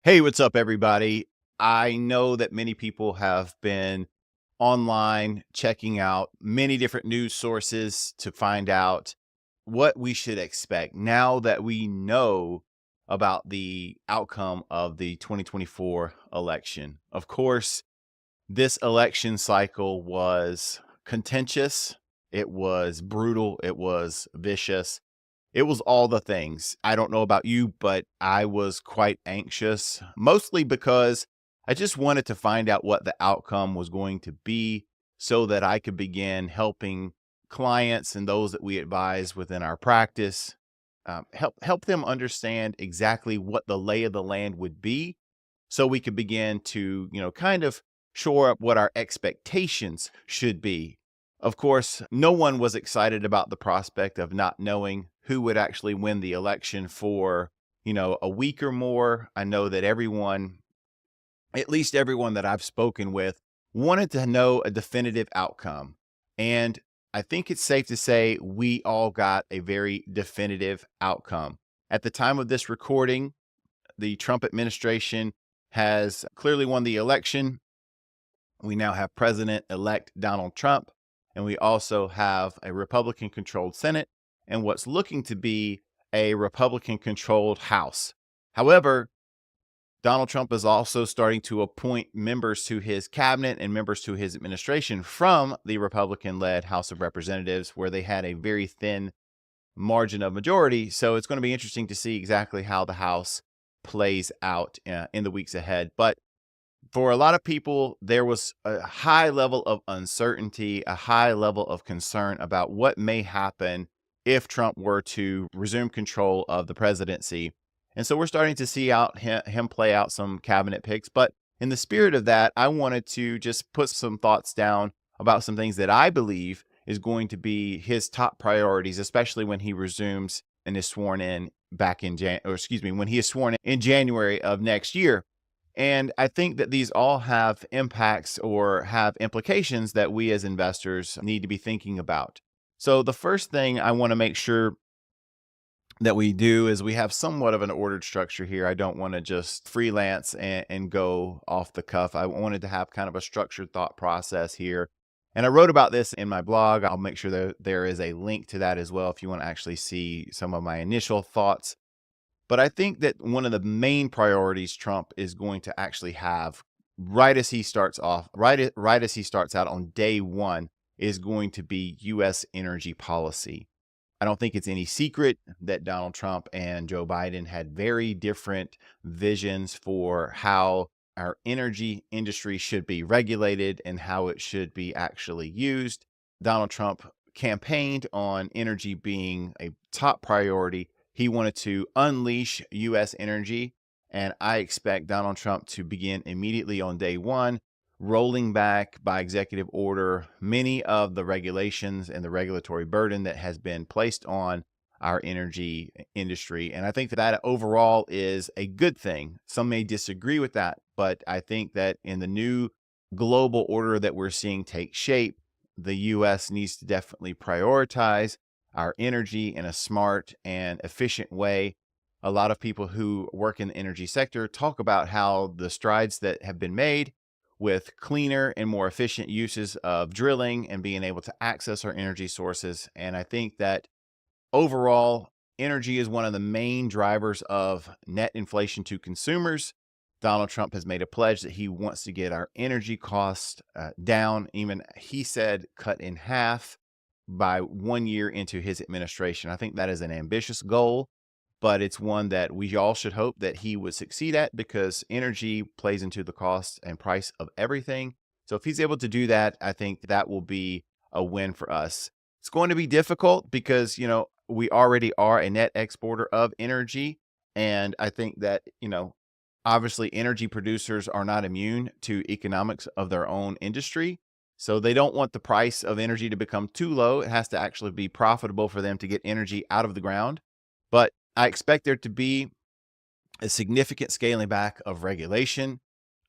Hey, what's up, everybody? I know that many people have been online checking out many different news sources to find out what we should expect now that we know about the outcome of the 2024 election. Of course, this election cycle was contentious, it was brutal, it was vicious. It was all the things. I don't know about you, but I was quite anxious, mostly because I just wanted to find out what the outcome was going to be so that I could begin helping clients and those that we advise within our practice, help them understand exactly what the lay of the land would be so we could begin to, kind of shore up what our expectations should be. Of course, no one was excited about the prospect of not knowing who would actually win the election for, a week or more. I know that everyone, at least everyone that I've spoken with, wanted to know a definitive outcome. And I think it's safe to say we all got a very definitive outcome. At the time of this recording, the Trump administration has clearly won the election. We now have President elect Donald Trump, and we also have a Republican controlled Senate and what's looking to be a Republican controlled House. However, Donald Trump is also starting to appoint members to his cabinet and members to his administration from the Republican led House of Representatives, where they had a very thin margin of majority. So it's going to be interesting to see exactly how the House plays out in the weeks ahead. But for a lot of people, there was a high level of uncertainty, a high level of concern about what may happen if Trump were to resume control of the presidency. And so we're starting to see out him play out some cabinet picks. But in the spirit of that, I wanted to just put some thoughts down about some things that I believe is going to be his top priorities, especially when he resumes and is sworn in back in when he is sworn in January of next year. And I think that these all have impacts or have implications that we as investors need to be thinking about. So, the first thing I want to make sure that we do is we have somewhat of an ordered structure here. I don't want to just freelance and go off the cuff. I wanted to have kind of a structured thought process here. And I wrote about this in my blog. I'll make sure that there is a link to that as well if you want to actually see some of my initial thoughts. But I think that one of the main priorities Trump is going to actually have right as he starts off, right as he starts out on day one, is going to be U.S. energy policy. I don't think it's any secret that Donald Trump and Joe Biden had very different visions for how our energy industry should be regulated and how it should be actually used. Donald Trump campaigned on energy being a top priority. He wanted to unleash U.S. energy, and I expect Donald Trump to begin immediately on day one, rolling back by executive order many of the regulations and the regulatory burden that has been placed on our energy industry. And I think that that overall is a good thing. Some may disagree with that, but I think that in the new global order that we're seeing take shape, the U.S. needs to definitely prioritize our energy in a smart and efficient way. A lot of people who work in the energy sector talk about how the strides that have been made with cleaner and more efficient uses of drilling and being able to access our energy sources. And I think that overall, energy is one of the main drivers of net inflation to consumers. Donald Trump has made a pledge that he wants to get our energy costs down. Even he said cut in half by 1 year into his administration. I think that is an ambitious goal, but it's one that we all should hope that he would succeed at because energy plays into the cost and price of everything. So if he's able to do that, I think that will be a win for us. It's going to be difficult because, we already are a net exporter of energy. And I think that, obviously energy producers are not immune to economics of their own industry. So they don't want the price of energy to become too low. It has to actually be profitable for them to get energy out of the ground. But I expect there to be a significant scaling back of regulation.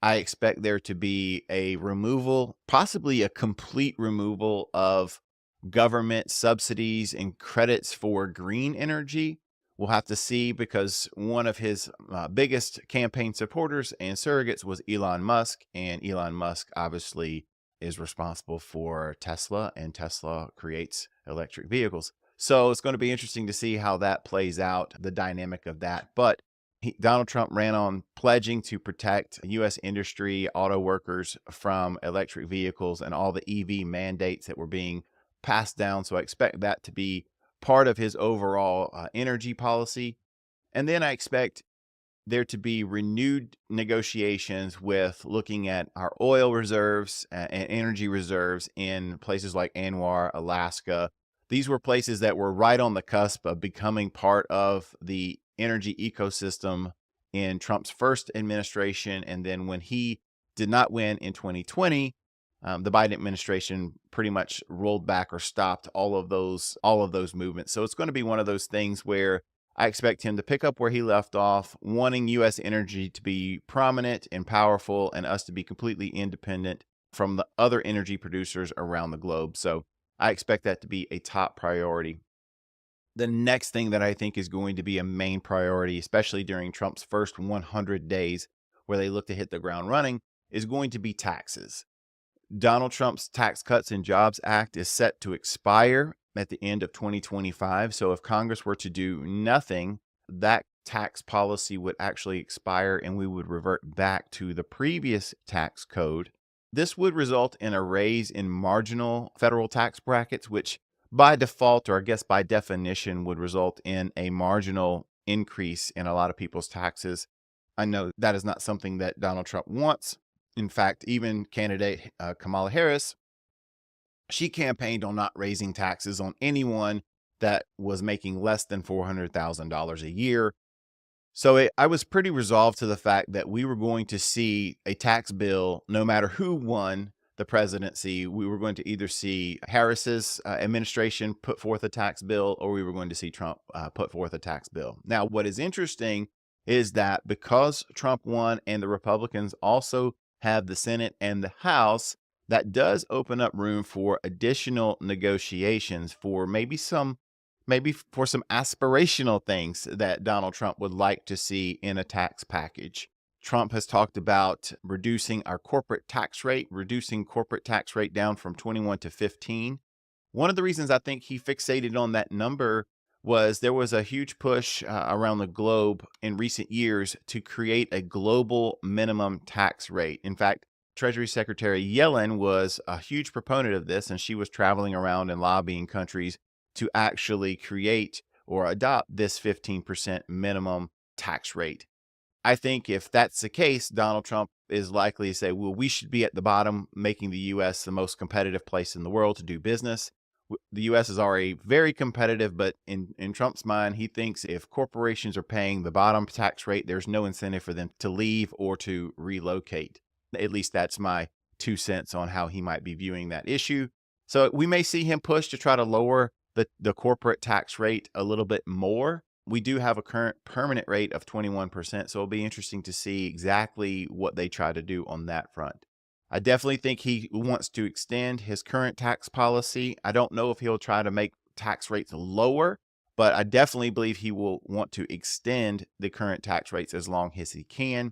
I expect there to be a removal, possibly a complete removal of government subsidies and credits for green energy, We'll have to see, because one of his biggest campaign supporters and surrogates was Elon Musk. And Elon Musk obviously is responsible for Tesla, and Tesla creates electric vehicles. So it's going to be interesting to see how that plays out, the dynamic of that. But Donald Trump ran on pledging to protect U.S. industry, auto workers from electric vehicles and all the EV mandates that were being passed down. So I expect that to be part of his overall energy policy. And then I expect there to be renewed negotiations with looking at our oil reserves and energy reserves in places like Anwar, Alaska. These were places that were right on the cusp of becoming part of the energy ecosystem in Trump's first administration. And then when he did not win in 2020, the Biden administration pretty much rolled back or stopped all of those movements. So it's going to be one of those things where I expect him to pick up where he left off, wanting U.S. energy to be prominent and powerful, and us to be completely independent from the other energy producers around the globe. So I expect that to be a top priority. The next thing that I think is going to be a main priority, especially during Trump's first 100 days where they look to hit the ground running, is going to be taxes. Donald Trump's Tax Cuts and Jobs Act is set to expire at the end of 2025. So if Congress were to do nothing, that tax policy would actually expire and we would revert back to the previous tax code. This would result in a raise in marginal federal tax brackets, which by default, or I guess by definition, would result in a marginal increase in a lot of people's taxes. I know that is not something that Donald Trump wants. In fact, even candidate Kamala Harris, she campaigned on not raising taxes on anyone that was making less than $400,000 a year. So I was pretty resolved to the fact that we were going to see a tax bill, no matter who won the presidency. We were going to either see Harris's administration put forth a tax bill, or we were going to see Trump put forth a tax bill. Now, what is interesting is that because Trump won and the Republicans also have the Senate and the House, that does open up room for additional negotiations for maybe for some aspirational things that Donald Trump would like to see in a tax package. Trump has talked about reducing our corporate tax rate, down from 21 to 15. One of the reasons I think he fixated on that number was there was a huge push around the globe in recent years to create a global minimum tax rate. In fact, Treasury Secretary Yellen was a huge proponent of this, and she was traveling around and lobbying countries to actually create or adopt this 15% minimum tax rate. I think if that's the case, Donald Trump is likely to say, well, we should be at the bottom, making the U.S. the most competitive place in the world to do business. The U.S. is already very competitive, but in Trump's mind, he thinks if corporations are paying the bottom tax rate, there's no incentive for them to leave or to relocate. At least that's my 2 cents on how he might be viewing that issue. So we may see him push to try to lower the corporate tax rate a little bit more. We do have a current permanent rate of 21%, so it'll be interesting to see exactly what they try to do on that front. I definitely think he wants to extend his current tax policy. I don't know if he'll try to make tax rates lower, but I definitely believe he will want to extend the current tax rates as long as he can.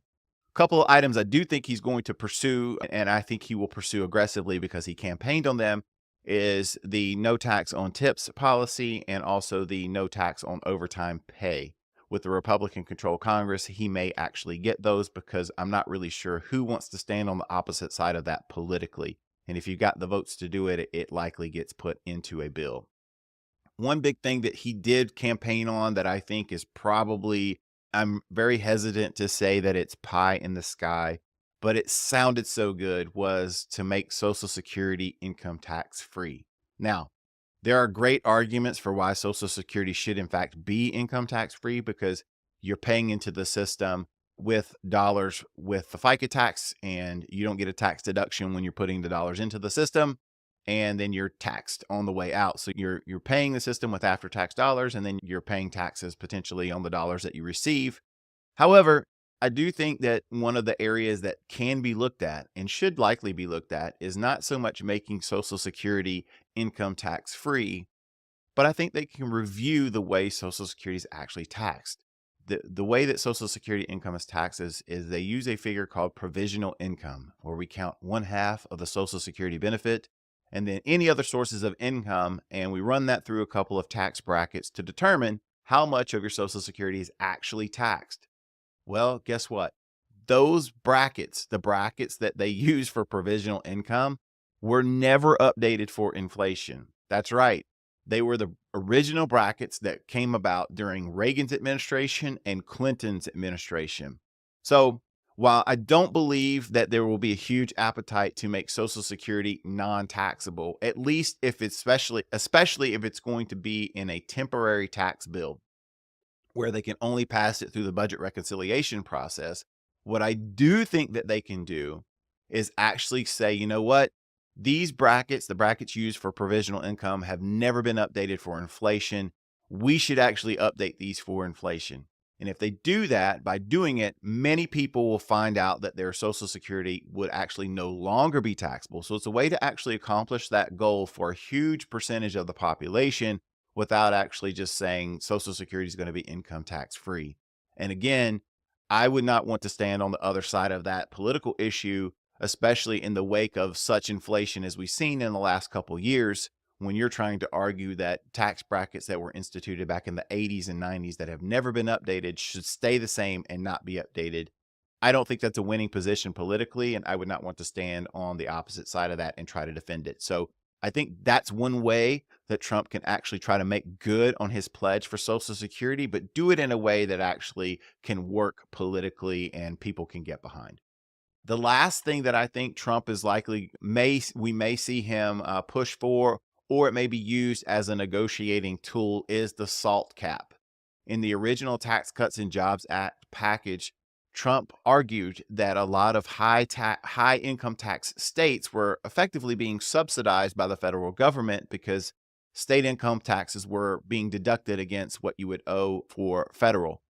A couple of items I do think he's going to pursue, and I think he will pursue aggressively because he campaigned on them, is the no tax on tips policy and also the no tax on overtime pay. With the Republican-controlled Congress, he may actually get those because I'm not really sure who wants to stand on the opposite side of that politically. And if you got the votes to do it, it likely gets put into a bill. One big thing that he did campaign on that I think is probably, I'm very hesitant to say that it's pie in the sky, but it sounded so good, was to make Social Security income tax free. Now, there are great arguments for why Social Security should in fact be income tax free, because you're paying into the system with dollars with the FICA tax, and you don't get a tax deduction when you're putting the dollars into the system, and then you're taxed on the way out. So you're paying the system with after-tax dollars, and then you're paying taxes potentially on the dollars that you receive. However, I do think that one of the areas that can be looked at and should likely be looked at is not so much making Social Security income tax free, but I think they can review the way Social Security is actually taxed. The way that Social Security income is taxed is they use a figure called provisional income, where we count one half of the Social Security benefit and then any other sources of income, and we run that through a couple of tax brackets to determine how much of your Social Security is actually taxed. Well, guess what? Those brackets, the brackets that they use for provisional income, were never updated for inflation. That's right. They were the original brackets that came about during Reagan's administration and Clinton's administration. So, while I don't believe that there will be a huge appetite to make Social Security non-taxable, at least if it's especially if it's going to be in a temporary tax bill where they can only pass it through the budget reconciliation process. What I do think that they can do is actually say, you know what? These brackets, the brackets used for provisional income, have never been updated for inflation. We should actually update these for inflation. And if they do that, by doing it, many people will find out that their Social Security would actually no longer be taxable. So it's a way to actually accomplish that goal for a huge percentage of the population without actually just saying Social Security is going to be income tax free. And again, I would not want to stand on the other side of that political issue, especially in the wake of such inflation as we've seen in the last couple years, when you're trying to argue that tax brackets that were instituted back in the 80s and 90s that have never been updated should stay the same and not be updated. I don't think that's a winning position politically, and I would not want to stand on the opposite side of that and try to defend it. So I think that's one way that Trump can actually try to make good on his pledge for Social Security, but do it in a way that actually can work politically and people can get behind. The last thing that I think Trump is likely we may see him push for, or it may be used as a negotiating tool, is the SALT cap. In the original Tax Cuts and Jobs Act package, Trump argued that a lot of high income tax states were effectively being subsidized by the federal government because state income taxes were being deducted against what you would owe for federal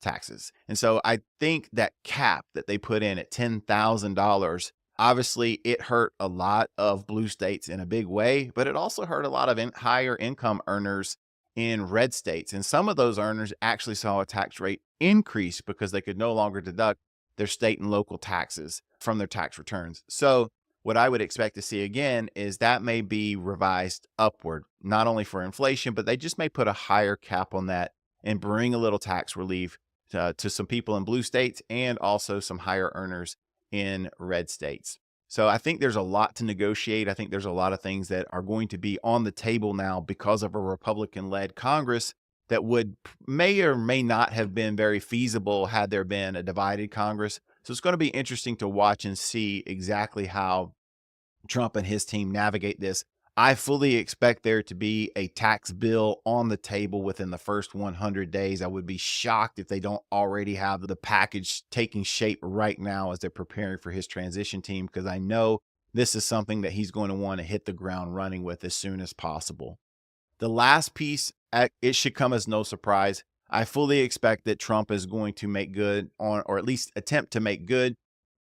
taxes. And so I think that cap that they put in at $10,000, obviously it hurt a lot of blue states in a big way, but it also hurt a lot of higher income earners in red states. And some of those earners actually saw a tax rate increase because they could no longer deduct their state and local taxes from their tax returns. So what I would expect to see again is that may be revised upward, not only for inflation, but they just may put a higher cap on that and bring a little tax relief to some people in blue states and also some higher earners in red states. So I think there's a lot to negotiate. I think there's a lot of things that are going to be on the table now because of a Republican-led Congress that may or may not have been very feasible had there been a divided Congress. So it's going to be interesting to watch and see exactly how Trump and his team navigate this. I fully expect there to be a tax bill on the table within the first 100 days. I would be shocked if they don't already have the package taking shape right now as they're preparing for his transition team, because I know this is something that he's going to want to hit the ground running with as soon as possible. The last piece, it should come as no surprise. I fully expect that Trump is going to make good on, or at least attempt to make good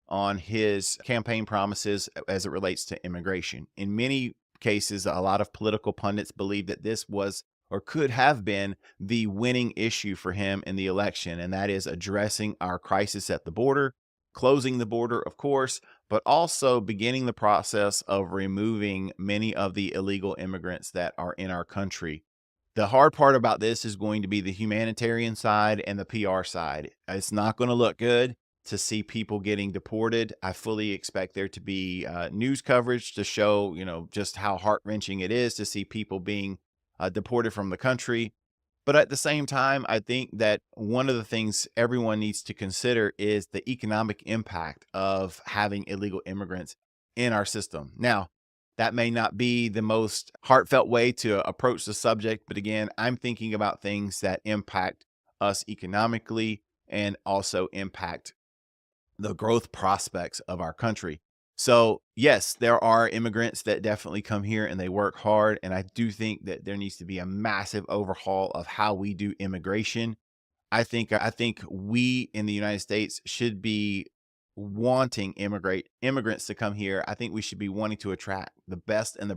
on his campaign promises as it relates to immigration. In many cases, a lot of political pundits believe that this was or could have been the winning issue for him in the election, and that is addressing our crisis at the border, closing the border, of course, but also beginning the process of removing many of the illegal immigrants that are in our country. The hard part about this is going to be the humanitarian side and the PR side. It's not going to look good to see people getting deported. I fully expect there to be news coverage to show, just how heart-wrenching it is to see people being deported from the country. But at the same time, I think that one of the things everyone needs to consider is the economic impact of having illegal immigrants in our system. Now, that may not be the most heartfelt way to approach the subject, but again, I'm thinking about things that impact us economically and also impact the growth prospects of our country. So yes, there are immigrants that definitely come here and they work hard. And I do think that there needs to be a massive overhaul of how we do immigration. I think we in the United States should be wanting immigrants to come here. I think we should be wanting to attract the best and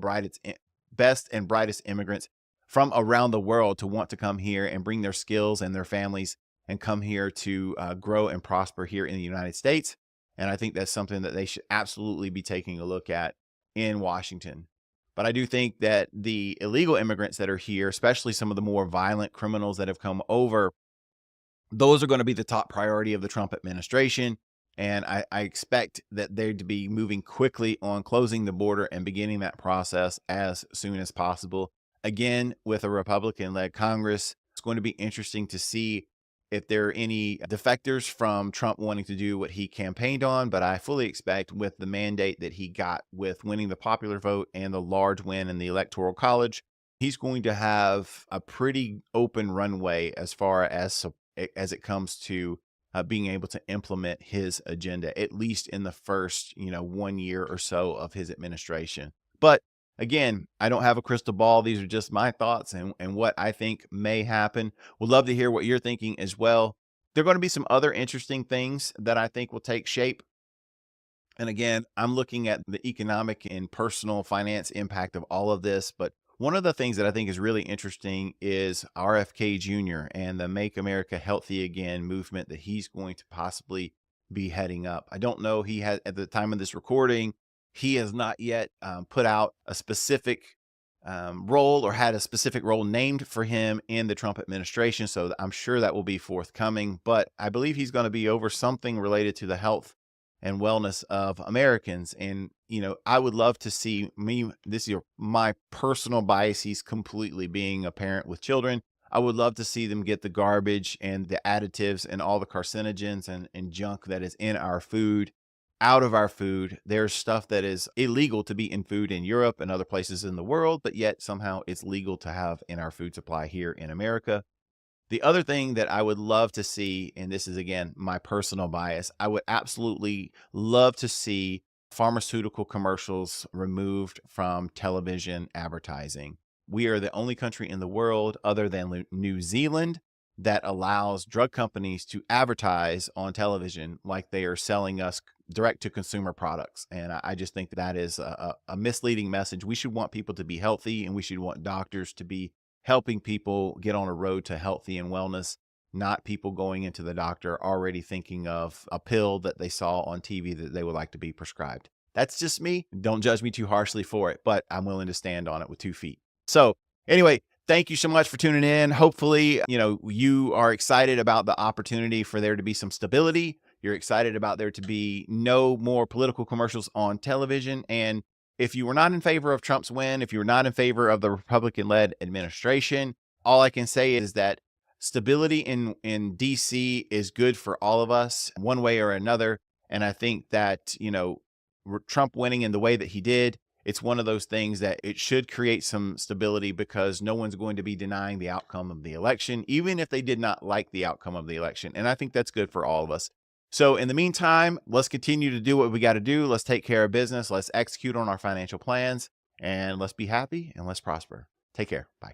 brightest immigrants from around the world to want to come here and bring their skills and their families and come here to grow and prosper here in the United States. And I think that's something that they should absolutely be taking a look at in Washington. But I do think that the illegal immigrants that are here, especially some of the more violent criminals that have come over, those are going to be the top priority of the Trump administration. And I expect that they're to be moving quickly on closing the border and beginning that process as soon as possible. Again, with a Republican led Congress, it's going to be interesting to see if there are any defectors from Trump wanting to do what he campaigned on. But I fully expect, with the mandate that he got with winning the popular vote and the large win in the Electoral College, he's going to have a pretty open runway as far as it comes to being able to implement his agenda, at least in the first, 1 year or so of his administration. But again, I don't have a crystal ball. These are just my thoughts and what I think may happen. Would love to hear what you're thinking as well. There are going to be some other interesting things that I think will take shape. And again, I'm looking at the economic and personal finance impact of all of this. But one of the things that I think is really interesting is RFK Jr. and the Make America Healthy Again movement that he's going to possibly be heading up. I don't know. He had, at the time of this recording, he has not yet put out a specific role or had a specific role named for him in the Trump administration. So I'm sure that will be forthcoming. But I believe he's going to be over something related to the health and wellness of Americans. And, I would love to see this is my personal biases completely being a parent with children. I would love to see them get the garbage and the additives and all the carcinogens and junk that is in our food out of our food. There's stuff that is illegal to be in food in Europe and other places in the world, but yet somehow it's legal to have in our food supply here in America. The other thing that I would love to see, and this is again my personal bias, I would absolutely love to see pharmaceutical commercials removed from television advertising. We are the only country in the world, other than New Zealand, that allows drug companies to advertise on television like they are selling us direct to consumer products. And I just think that is a misleading message. We should want people to be healthy, and we should want doctors to be helping people get on a road to healthy and wellness, not people going into the doctor already thinking of a pill that they saw on TV that they would like to be prescribed. That's just me. Don't judge me too harshly for it, but I'm willing to stand on it with 2 feet. So anyway, thank you so much for tuning in. Hopefully, you are excited about the opportunity for there to be some stability. You're excited about there to be no more political commercials on television. And if you were not in favor of Trump's win, if you were not in favor of the Republican-led administration, all I can say is that stability in DC is good for all of us one way or another. And I think that, Trump winning in the way that he did, it's one of those things that it should create some stability, because no one's going to be denying the outcome of the election, even if they did not like the outcome of the election. And I think that's good for all of us. So in the meantime, let's continue to do what we got to do. Let's take care of business. Let's execute on our financial plans, and let's be happy and let's prosper. Take care. Bye.